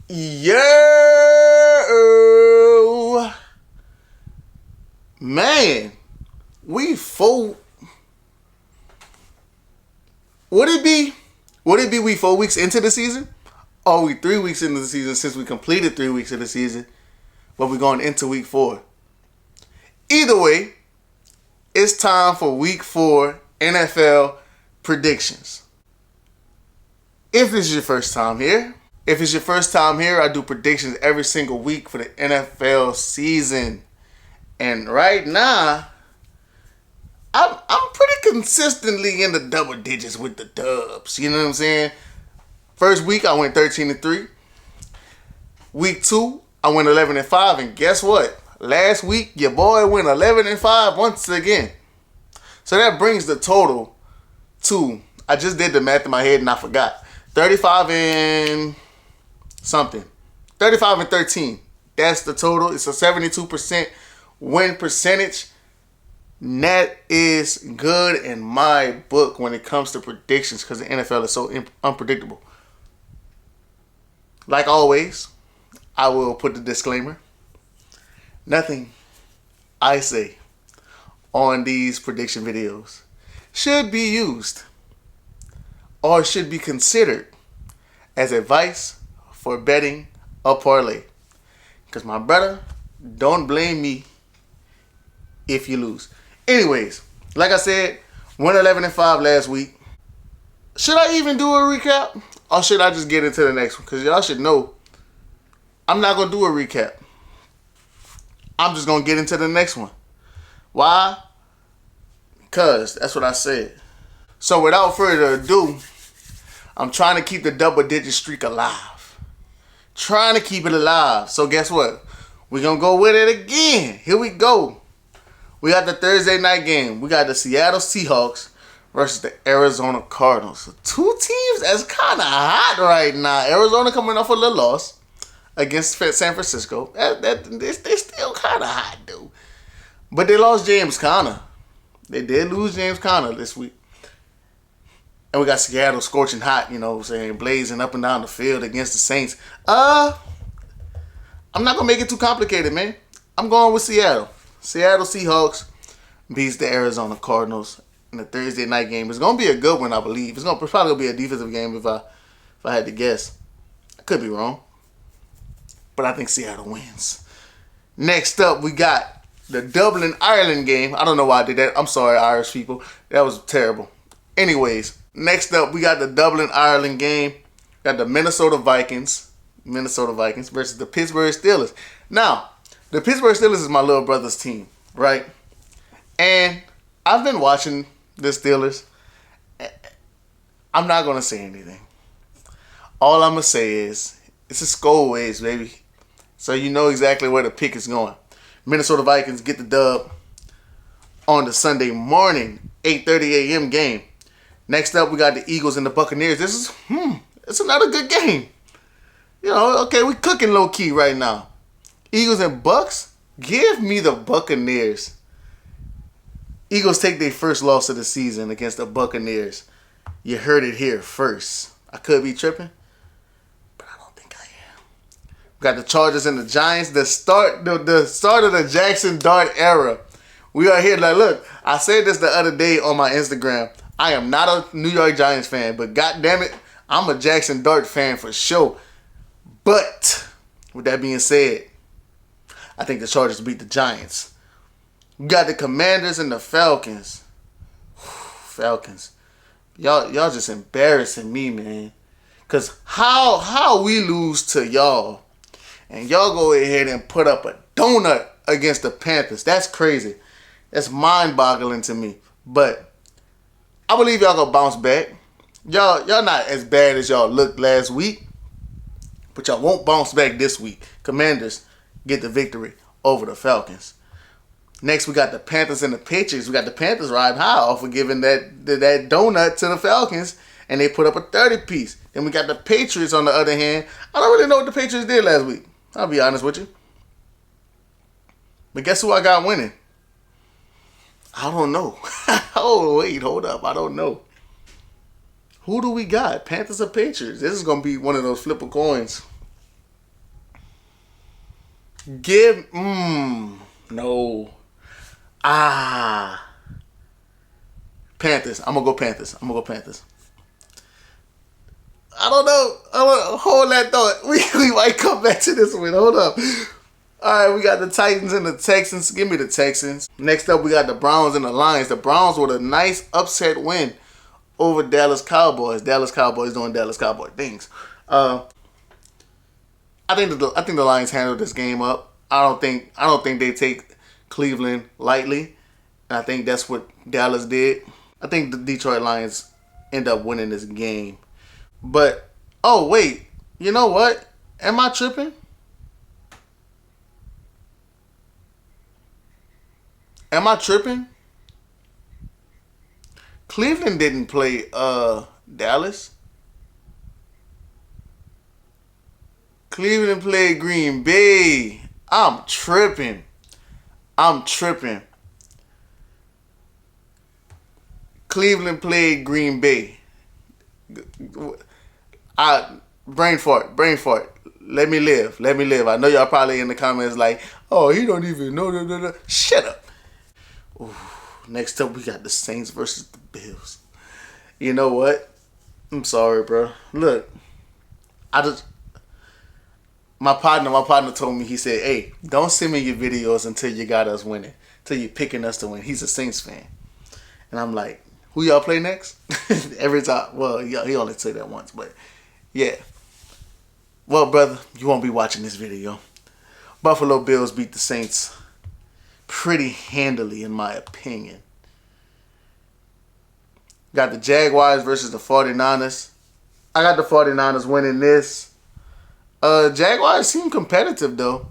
Yo, man, we four. Would it be? Would it be we 4 weeks into the season? Or are we 3 weeks into the season since we completed 3 weeks of the season, but we're going into week 4? Either way, it's time for week 4 NFL predictions. If this is your first time here, I do predictions every single week for the NFL season. And right now, I'm pretty consistently in the double digits with the dubs. You know what I'm saying? First week, I went 13-3. Week 2, I went 11-5. And guess what? Last week, your boy went 11-5 once again. So that brings the total to, I just did the math in my head and I forgot, 35 and something. 35 and 13. That's the total. It's a 72% win percentage. That is good in my book when it comes to predictions because the NFL is so unpredictable. Like always, I will put the disclaimer. Nothing I say on these prediction videos should be used or should be considered as advice for betting a parlay. Because my brother, don't blame me if you lose. Anyways, like I said, went 11-5 last week. Should I even do a recap? Or should I just get into the next one? Because y'all should know, I'm not going to do a recap. I'm just going to get into the next one. Why? Because that's what I said. So without further ado, I'm trying to keep the double-digit streak alive. Trying to keep it alive. So guess what? We're going to go with it again. Here we go. We got the Thursday night game. We got the Seattle Seahawks versus the Arizona Cardinals. So two teams that's kind of hot right now. Arizona coming off a little loss against San Francisco. They're still kind of hot, dude. But they lost James Conner. They did lose James Conner this week. And we got Seattle scorching hot, you know what I'm saying, blazing up and down the field against the Saints. I'm not going to make it too complicated, man. I'm going with Seattle. Seattle Seahawks beats the Arizona Cardinals in the Thursday night game. It's going to be a good one, I believe. It's probably going to be a defensive game if I had to guess. I could be wrong. But I think Seattle wins. Next up, we got the Dublin, Ireland game. I don't know why I did that. I'm sorry, Irish people. That was terrible. Anyways, next up, we got the Dublin, Ireland game. Got the Minnesota Vikings versus the Pittsburgh Steelers. Now, the Pittsburgh Steelers is my little brother's team, right? And I've been watching the Steelers. I'm not going to say anything. All I'm going to say is, it's a skull ways, baby. So you know exactly where the pick is going. Minnesota Vikings get the dub on the Sunday morning, 8:30 a.m. game. Next up, we got the Eagles and the Buccaneers. This is, it's another good game. You know, okay, we cooking low-key right now. Eagles and Bucks, give me the Buccaneers. Eagles take their first loss of the season against the Buccaneers. You heard it here first. I could be tripping, but I don't think I am. We got the Chargers and the Giants. The start of the Jackson Dart era. We are here. Like, look, I said this the other day on my Instagram. I am not a New York Giants fan, but goddammit, I'm a Jackson Dart fan for sure. But with that being said, I think the Chargers beat the Giants. We got the Commanders and the Falcons. Falcons. Y'all just embarrassing me, man. Because how we lose to y'all and y'all go ahead and put up a donut against the Panthers. That's crazy. That's mind-boggling to me. But I believe y'all gonna bounce back. Y'all not as bad as y'all looked last week. But y'all won't bounce back this week. Commanders get the victory over the Falcons. Next, we got the Panthers and the Patriots. We got the Panthers riding high off of giving that donut to the Falcons, and they put up a 30-piece. Then we got the Patriots on the other hand. I don't really know what the Patriots did last week. I'll be honest with you. But guess who I got winning? I don't know. Oh, wait, hold up. I don't know. Who do we got? Panthers or Patriots? This is going to be one of those flip of coins. Give no. Panthers. I'm gonna go Panthers. I don't know. Hold that thought. We might come back to this one. Hold up. All right, we got the Titans and the Texans. Give me the Texans. Next up, we got the Browns and the Lions. The Browns with a nice upset win over Dallas Cowboys. Dallas Cowboys doing Dallas Cowboy things. I think the Lions handled this game up. I don't think they take Cleveland lightly. And I think that's what Dallas did. I think the Detroit Lions end up winning this game. But oh wait, you know what? Am I tripping? Cleveland didn't play Dallas. Cleveland played Green Bay. I'm tripping. Cleveland played Green Bay. Brain fart. Let me live. I know y'all probably in the comments like, oh, he don't even know. Shut up. Ooh, next up, we got the Saints versus the Bills. You know what? I'm sorry, bro. Look, my partner told me, he said, hey, don't send me your videos until you got us winning, until you picking us to win. He's a Saints fan. And I'm like, who y'all play next? Every time. Well, he only said that once, but yeah. Well, brother, you won't be watching this video. Buffalo Bills beat the Saints pretty handily, in my opinion. Got the Jaguars versus the 49ers. I got the 49ers winning this. Jaguars seem competitive, though.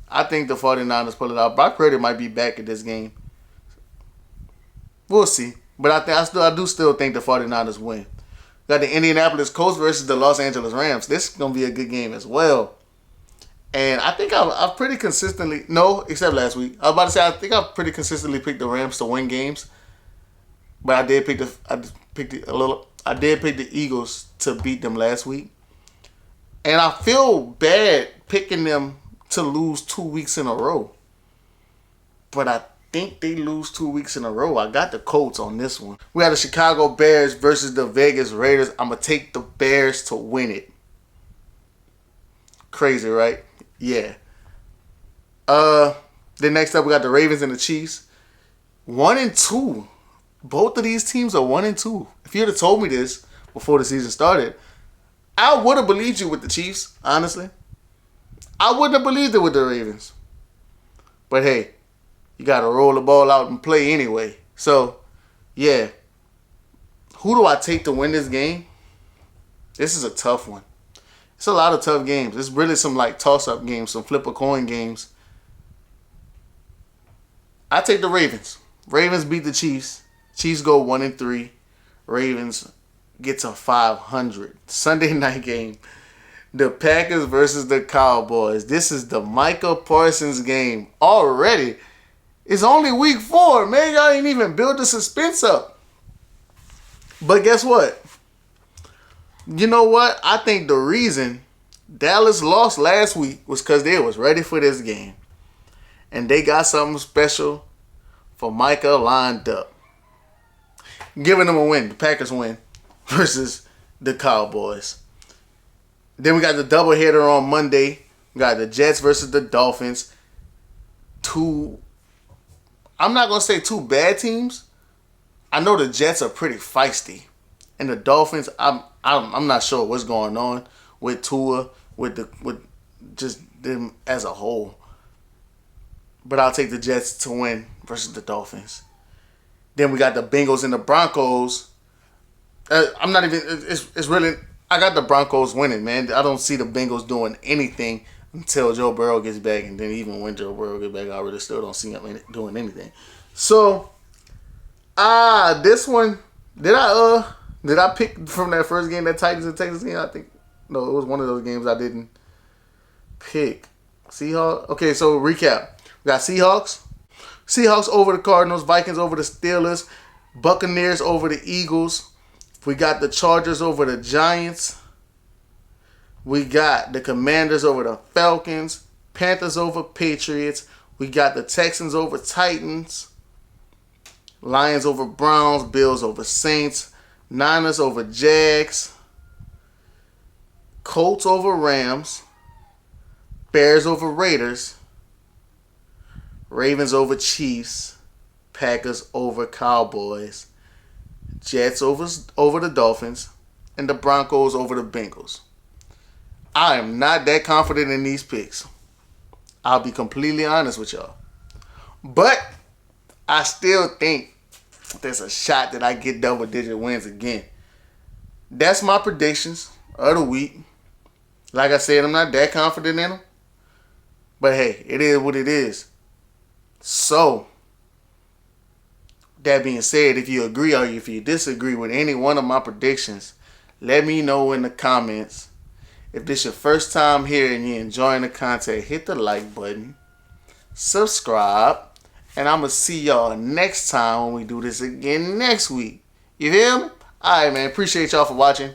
I think the 49ers pull it out. Brock Purdy might be back at this game. We'll see. But I do still think the 49ers win. Got the Indianapolis Colts versus the Los Angeles Rams. This is going to be a good game as well. And I think I've pretty consistently, no, except last week. I was about to say, I think I've pretty consistently picked the Rams to win games. But I did pick the Eagles to beat them last week. And I feel bad picking them to lose 2 weeks in a row. But I think they lose 2 weeks in a row. I got the Colts on this one. We got the Chicago Bears versus the Vegas Raiders. I'm going to take the Bears to win it. Crazy, right? Yeah. Then next up, we got the Ravens and the Chiefs. 1-2. Both of these teams are 1-2. If you'd have told me this before the season started, I would have believed you with the Chiefs, honestly. I wouldn't have believed it with the Ravens. But hey, you got to roll the ball out and play anyway. So, yeah. Who do I take to win this game? This is a tough one. It's a lot of tough games. It's really some like toss-up games, some flip-a-coin games. I take the Ravens. Ravens beat the Chiefs. Chiefs go 1-3. Ravens get to 500. Sunday night game. The Packers versus the Cowboys. This is the Micah Parsons game already. It's only week 4. Man, y'all ain't even build the suspense up. But guess what? You know what? I think the reason Dallas lost last week was because they was ready for this game. And they got something special for Micah lined up. Giving them a win. The Packers win versus the Cowboys. Then we got the doubleheader on Monday. We got the Jets versus the Dolphins. I'm not going to say two bad teams. I know the Jets are pretty feisty. And the Dolphins, I'm not sure what's going on with Tua, with just them as a whole. But I'll take the Jets to win versus the Dolphins. Then we got the Bengals and the Broncos. It's really, I got the Broncos winning, man. I don't see the Bengals doing anything until Joe Burrow gets back. And then even when Joe Burrow gets back, I really still don't see him doing anything. So, this one, did I pick from that first game, that Titans and Texans game? I think, no, it was one of those games I didn't pick. Seahawks? Okay, so recap. We got Seahawks. Seahawks over the Cardinals. Vikings over the Steelers. Buccaneers over the Eagles. We got the Chargers over the Giants. We got the Commanders over the Falcons. Panthers over Patriots. We got the Texans over Titans. Lions over Browns. Bills over Saints. Niners over Jags. Colts over Rams. Bears over Raiders. Ravens over Chiefs. Packers over Cowboys. Jets over the Dolphins. And the Broncos over the Bengals. I am not that confident in these picks. I'll be completely honest with y'all. But I still think there's a shot that I get double-digit wins again. That's my predictions of the week. Like I said, I'm not that confident in them. But hey, it is what it is. So, that being said, if you agree or if you disagree with any one of my predictions, let me know in the comments. If this is your first time here and you're enjoying the content, hit the like button, subscribe, and I'm going to see y'all next time when we do this again next week. You feel me? Alright, man. Appreciate y'all for watching.